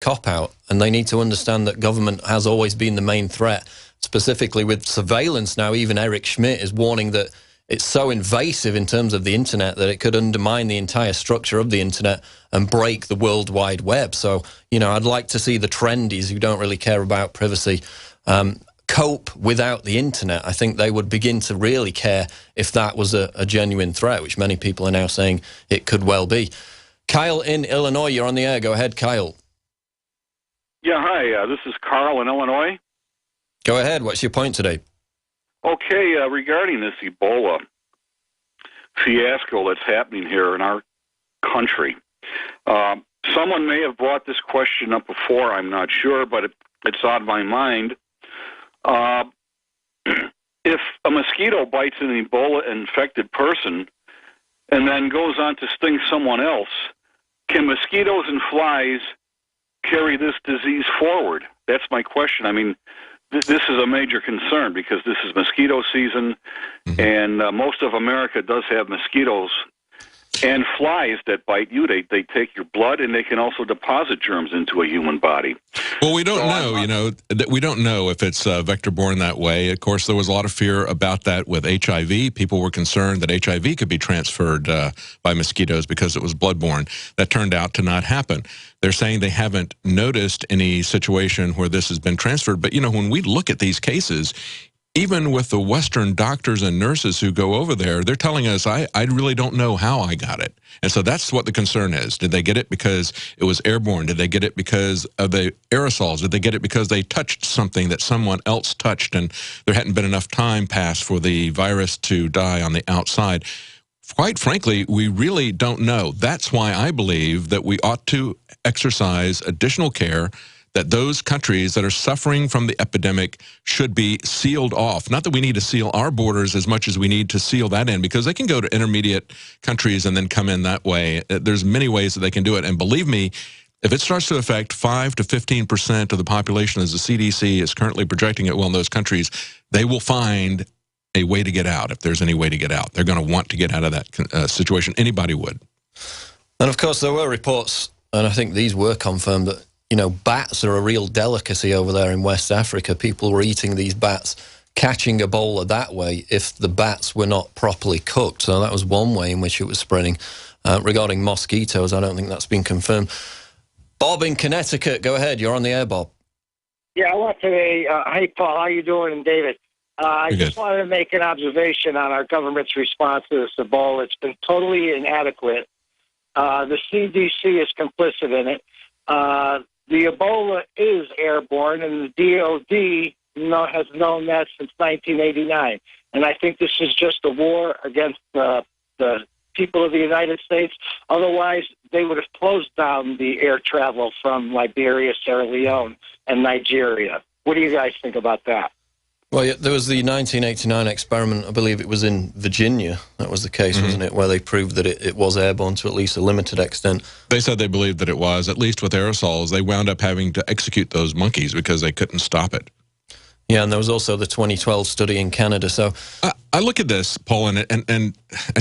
cop-out, and they need to understand that government has always been the main threat, specifically with surveillance now. Even Eric Schmidt is warning that it's so invasive in terms of the internet that it could undermine the entire structure of the internet and break the World Wide Web. So, you know, I'd like to see the trendies who don't really care about privacy cope without the internet. I think they would begin to really care if that was a genuine threat, which many people are now saying it could well be. Kyle in Illinois, you're on the air. Go ahead, Kyle. Yeah, hi. This is Carl in Illinois. Go ahead. What's your point today? Okay, regarding this Ebola fiasco that's happening here in our country, someone may have brought this question up before, I'm not sure, but it's on my mind. If a mosquito bites an Ebola-infected person and then goes on to sting someone else, can mosquitoes and flies carry this disease forward? That's my question. I mean, this is a major concern because this is mosquito season, and most of America does have mosquitoes and flies that bite you. They take your blood, and they can also deposit germs into a human body. Well, we don't know, we don't know if it's vector-borne that way. Of course, there was a lot of fear about that with HIV. People were concerned that HIV could be transferred by mosquitoes because it was blood-borne. That turned out to not happen. They're saying they haven't noticed any situation where this has been transferred. But, you know, when we look at these cases, even with the Western doctors and nurses who go over there, they're telling us, I really don't know how I got it. And so that's what the concern is. Did they get it because it was airborne? Did they get it because of the aerosols? Did they get it because they touched something that someone else touched and there hadn't been enough time passed for the virus to die on the outside? Quite frankly, we really don't know. That's why I believe that we ought to exercise additional care, that those countries that are suffering from the epidemic should be sealed off. Not that we need to seal our borders as much as we need to seal that in, because they can go to intermediate countries and then come in that way. There's many ways that they can do it. And believe me, if it starts to affect 5 to 15% of the population, as the CDC is currently projecting it will in those countries, they will find a way to get out. If there's any way to get out, they're going to want to get out of that situation. Anybody would. And of course, there were reports, and I think these were confirmed, that, you know, bats are a real delicacy over there in West Africa. People were eating these bats, catching Ebola that way if the bats were not properly cooked. So that was one way in which it was spreading. Regarding mosquitoes, I don't think that's been confirmed. Bob in Connecticut, go ahead. You're on the air, Bob. Yeah, I want to say, hey, Paul, how you doing? And David, I just wanted to make an observation on our government's response to this Ebola. It's been totally inadequate. The CDC is complicit in it. The Ebola is airborne, and the DOD has known that since 1989. And I think this is just a war against the people of the United States. Otherwise, they would have closed down the air travel from Liberia, Sierra Leone, and Nigeria. What do you guys think about that? Well, yeah, there was the 1989 experiment, I believe it was in Virginia. That was the case, wasn't it, where they proved that it was airborne to at least a limited extent. They said they believed that it was, at least with aerosols. They wound up having to execute those monkeys because they couldn't stop it. Yeah, and there was also the 2012 study in Canada. So I look at this, Paul, and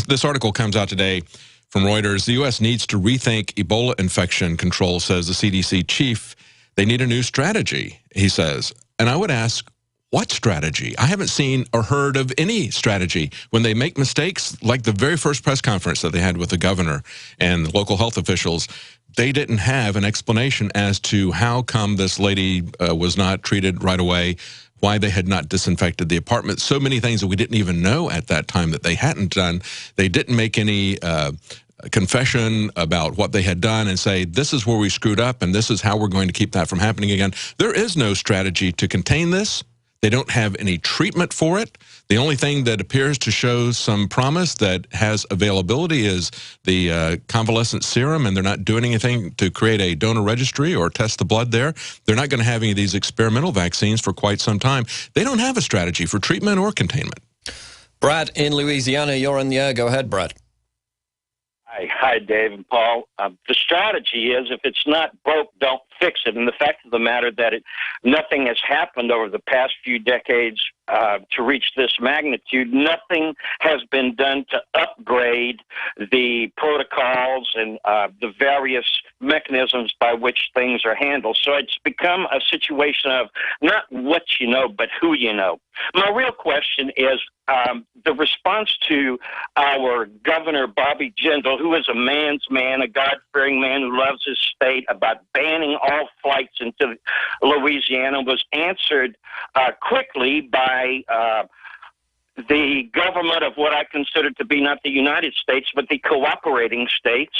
this article comes out today from Reuters. The U.S. needs to rethink Ebola infection control, says the CDC chief. They need a new strategy, he says. And I would ask, what strategy? I haven't seen or heard of any strategy. When they make mistakes, like the very first press conference that they had with the governor and the local health officials, they didn't have an explanation as to how come this lady was not treated right away, why they had not disinfected the apartment. So many things that we didn't even know at that time that they hadn't done. They didn't make any confession about what they had done and say, this is where we screwed up and this is how we're going to keep that from happening again. There is no strategy to contain this. They don't have any treatment for it. The only thing that appears to show some promise that has availability is the convalescent serum, and they're not doing anything to create a donor registry or test the blood there. They're not going to have any of these experimental vaccines for quite some time. They don't have a strategy for treatment or containment. Brad in Louisiana, you're on the air. Go ahead, Brad. Hi, Dave and Paul. The strategy is, if it's not broke, don't fix it. And the fact of the matter that nothing has happened over the past few decades to reach this magnitude. Nothing has been done to upgrade the protocols and the various mechanisms by which things are handled. So it's become a situation of not what you know, but who you know. My real question is the response to our Governor Bobby Jindal, who is a man's man, a God-fearing man who loves his state, about banning all flights into Louisiana, was answered quickly by the government of what I consider to be not the United States, but the cooperating states,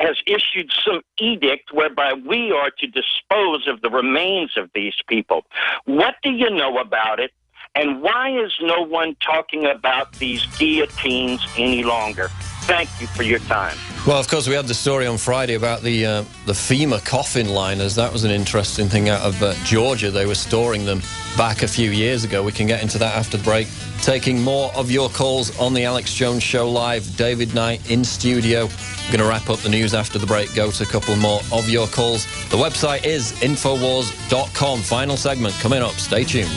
has issued some edict whereby we are to dispose of the remains of these people. What do you know about it? And why is no one talking about these guillotines any longer? Thank you for your time. Well, of course, we had the story on Friday about the FEMA coffin liners. That was an interesting thing out of Georgia. They were storing them back a few years ago. We can get into that after the break. Taking more of your calls on the Alex Jones Show live. David Knight in studio. We're going to wrap up the news after the break. Go to a couple more of your calls. The website is Infowars.com. Final segment coming up. Stay tuned.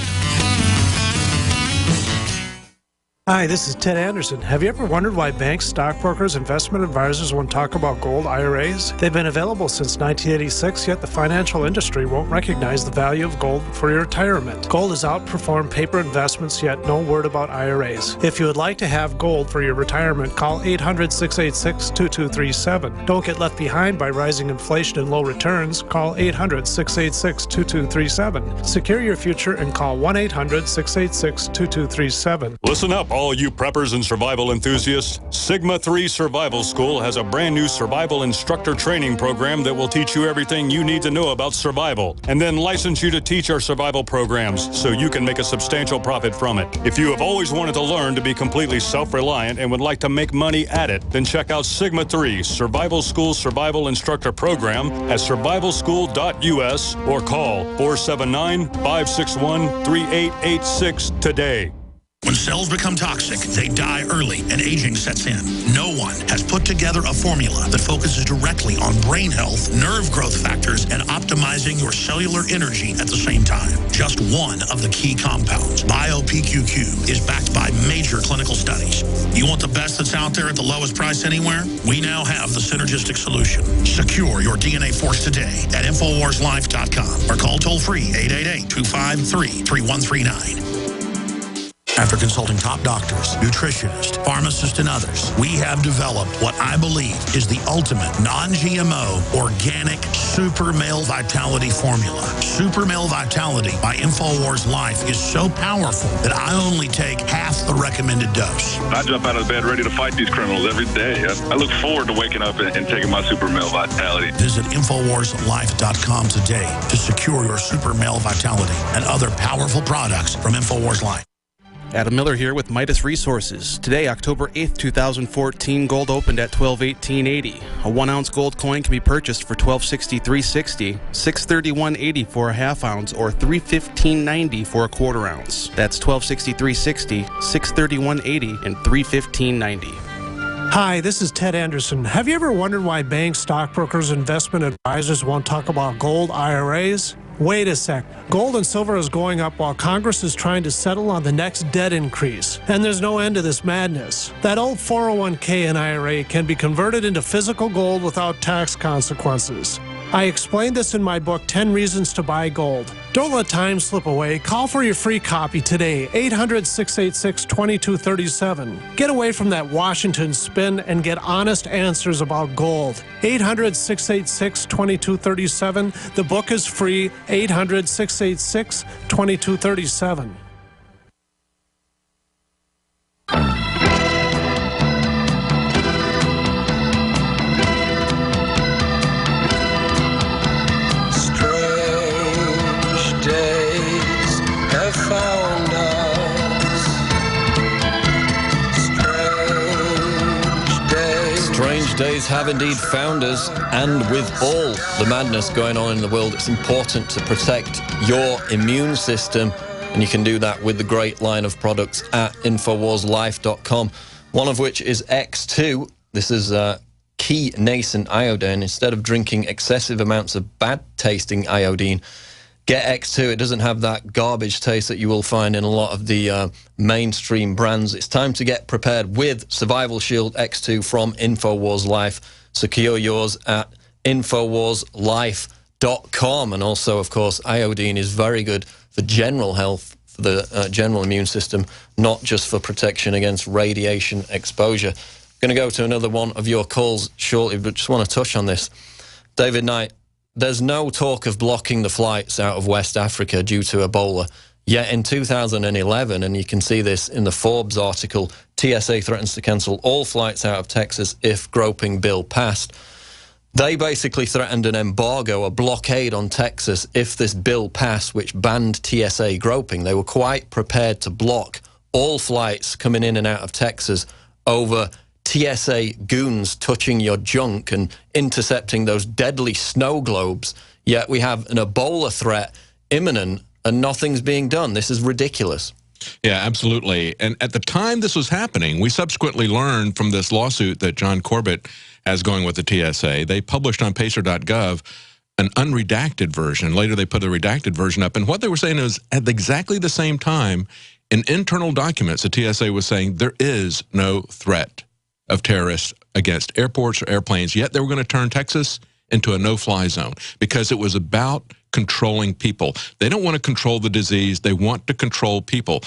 Hi, this is Ted Anderson. Have you ever wondered why banks, stockbrokers, investment advisors won't talk about gold IRAs? They've been available since 1986, yet the financial industry won't recognize the value of gold for your retirement. Gold has outperformed paper investments, yet no word about IRAs. If you would like to have gold for your retirement, call 800-686-2237. Don't get left behind by rising inflation and low returns. Call 800-686-2237. Secure your future and call 1-800-686-2237. Listen up, all you preppers and survival enthusiasts. Sigma 3 Survival School has a brand new survival instructor training program that will teach you everything you need to know about survival, and then license you to teach our survival programs so you can make a substantial profit from it. If you have always wanted to learn to be completely self-reliant and would like to make money at it, then check out Sigma 3 Survival School Survival Instructor Program at survivalschool.us or call 479-561-3886 today. When cells become toxic, they die early and aging sets in. No one has put together a formula that focuses directly on brain health, nerve growth factors, and optimizing your cellular energy at the same time. Just one of the key compounds, BioPQQ, is backed by major clinical studies. You want the best that's out there at the lowest price anywhere? We now have the synergistic solution. Secure your DNA Force today at InfoWarsLife.com or call toll-free 888-253-3139. After consulting top doctors, nutritionists, pharmacists, and others, we have developed what I believe is the ultimate non-GMO, organic Super Male Vitality formula. Super Male Vitality by InfoWars Life is so powerful that I only take half the recommended dose. I jump out of bed ready to fight these criminals every day. I look forward to waking up and taking my Super Male Vitality. Visit InfoWarsLife.com today to secure your Super Male Vitality and other powerful products from InfoWars Life. Adam Miller here with Midas Resources. Today, October 8th, 2014, gold opened at $12.1880. A 1-ounce gold coin can be purchased for $12.6360, $631.80 for a half ounce, or $315.90 for a quarter ounce. That's $12.6360, $631.80, and $315.90. Hi, this is Ted Anderson. Have you ever wondered why banks, stockbrokers, investment advisors won't talk about gold IRAs? Wait a sec. Gold and silver is going up while Congress is trying to settle on the next debt increase. And there's no end to this madness. That old 401k and IRA can be converted into physical gold without tax consequences. I explained this in my book, 10 Reasons to Buy Gold. Don't let time slip away. Call for your free copy today, 800-686-2237. Get away from that Washington spin and get honest answers about gold. 800-686-2237. The book is free, 800-686-2237. Days have indeed found us, and with all the madness going on in the world, it's important to protect your immune system, and you can do that with the great line of products at InfoWarsLife.com, one of which is X2. This is key nascent iodine. Instead of drinking excessive amounts of bad-tasting iodine, get X2. It doesn't have that garbage taste that you will find in a lot of the mainstream brands. It's time to get prepared with Survival Shield X2 from InfoWars Life. Secure yours at InfoWarsLife.com. And also, of course, iodine is very good for general health, for the general immune system, not just for protection against radiation exposure. Going to go to another one of your calls shortly, but just want to touch on this. David Knight, there's no talk of blocking the flights out of West Africa due to Ebola. Yet in 2011, and you can see this in the Forbes article, TSA threatens to cancel all flights out of Texas if groping bill passed. They basically threatened an embargo, a blockade on Texas if this bill passed, which banned TSA groping. They were quite prepared to block all flights coming in and out of Texas over TSA goons touching your junk and intercepting those deadly snow globes. Yet we have an Ebola threat imminent and nothing's being done. This is ridiculous. Yeah, absolutely. And at the time this was happening, we subsequently learned from this lawsuit that John Corbett has going with the TSA. They published on pacer.gov an unredacted version. Later they put a redacted version up. And what they were saying is at exactly the same time, in internal documents, the TSA was saying there is no threat of terrorists against airports or airplanes, yet they were going to turn Texas into a no-fly zone because it was about controlling people. They don't want to control the disease. They want to control people.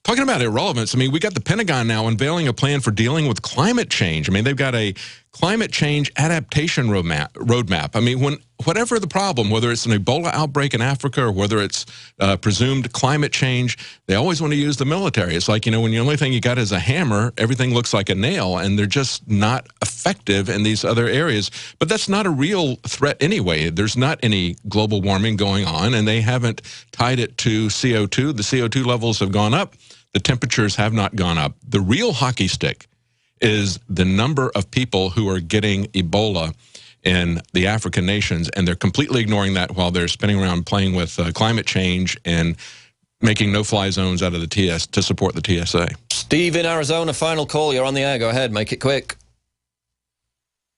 Talking about irrelevance, I mean, we got the Pentagon now unveiling a plan for dealing with climate change. I mean, they've got a climate change adaptation roadmap. I mean, whatever the problem, whether it's an Ebola outbreak in Africa or whether it's presumed climate change, they always want to use the military. It's like, you know, when the only thing you got is a hammer, everything looks like a nail, and they're just not effective in these other areas. But that's not a real threat anyway. There's not any global warming going on, and they haven't tied it to CO2. The CO2 levels have gone up. The temperatures have not gone up. The real hockey stick is the number of people who are getting Ebola in the African nations, and they're completely ignoring that while they're spinning around playing with climate change and making no-fly zones out of the TS to support the TSA. Steve in Arizona, final call. You're on the air. Go ahead. Make it quick.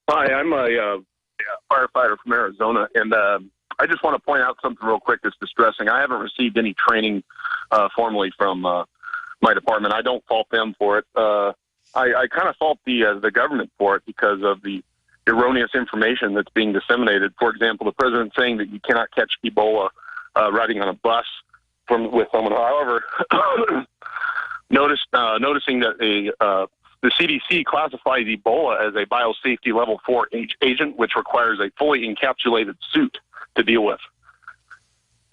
Hi, I'm a firefighter from Arizona, and I just want to point out something real quick that's distressing. I haven't received any training formally from my department. I don't fault them for it. I kind of fault the government for it because of the erroneous information that's being disseminated. For example, the president saying that you cannot catch Ebola riding on a bus with someone. However, noticing that the CDC classifies Ebola as a biosafety level 4 agent, which requires a fully encapsulated suit to deal with.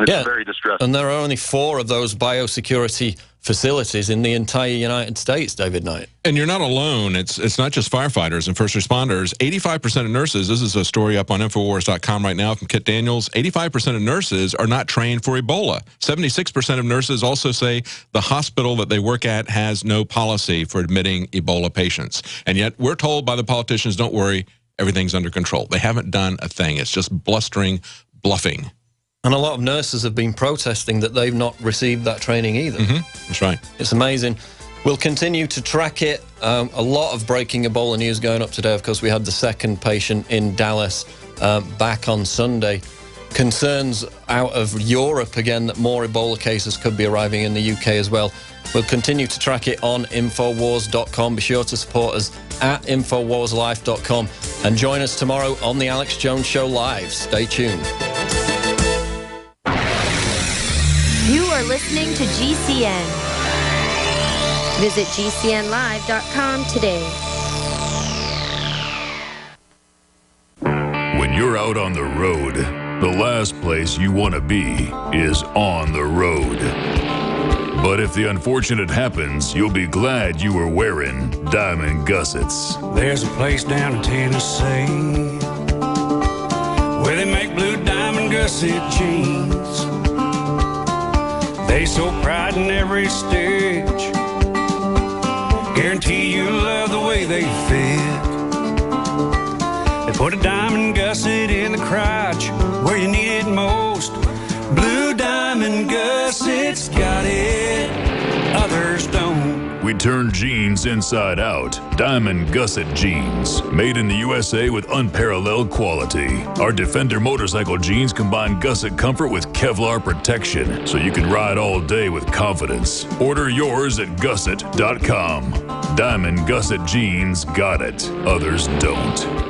It's very distressing. And there are only 4 of those biosecurity facilities in the entire United States, David Knight. And you're not alone. It's not just firefighters and first responders. 85% of nurses, this is a story up on Infowars.com right now from Kit Daniels, 85% of nurses are not trained for Ebola. 76% of nurses also say the hospital that they work at has no policy for admitting Ebola patients. And yet we're told by the politicians, don't worry, everything's under control. They haven't done a thing. It's just blustering, bluffing. And a lot of nurses have been protesting that they've not received that training either. That's right. It's amazing. We'll continue to track it. A lot of breaking Ebola news going up today. Of course, we had the second patient in Dallas back on Sunday. Concerns out of Europe again that more Ebola cases could be arriving in the UK as well. We'll continue to track it on Infowars.com. Be sure to support us at InfoWarsLife.com and join us tomorrow on The Alex Jones Show Live. Stay tuned. You are listening to GCN. Visit GCNlive.com today. When you're out on the road, the last place you want to be is on the road. But if the unfortunate happens, you'll be glad you were wearing diamond gussets. There's a place down in Tennessee where they make blue diamond gusset jeans. They so pride in every stitch, guarantee you love the way they fit. They put a diamond gusset in the crotch where you need it most. Blue diamond gussets got it, others don't. we turn jeans inside out. Diamond Gusset Jeans. Made in the USA with unparalleled quality. Our Defender motorcycle jeans combine gusset comfort with Kevlar protection, so you can ride all day with confidence. Order yours at gusset.com. Diamond Gusset Jeans got it. Others don't.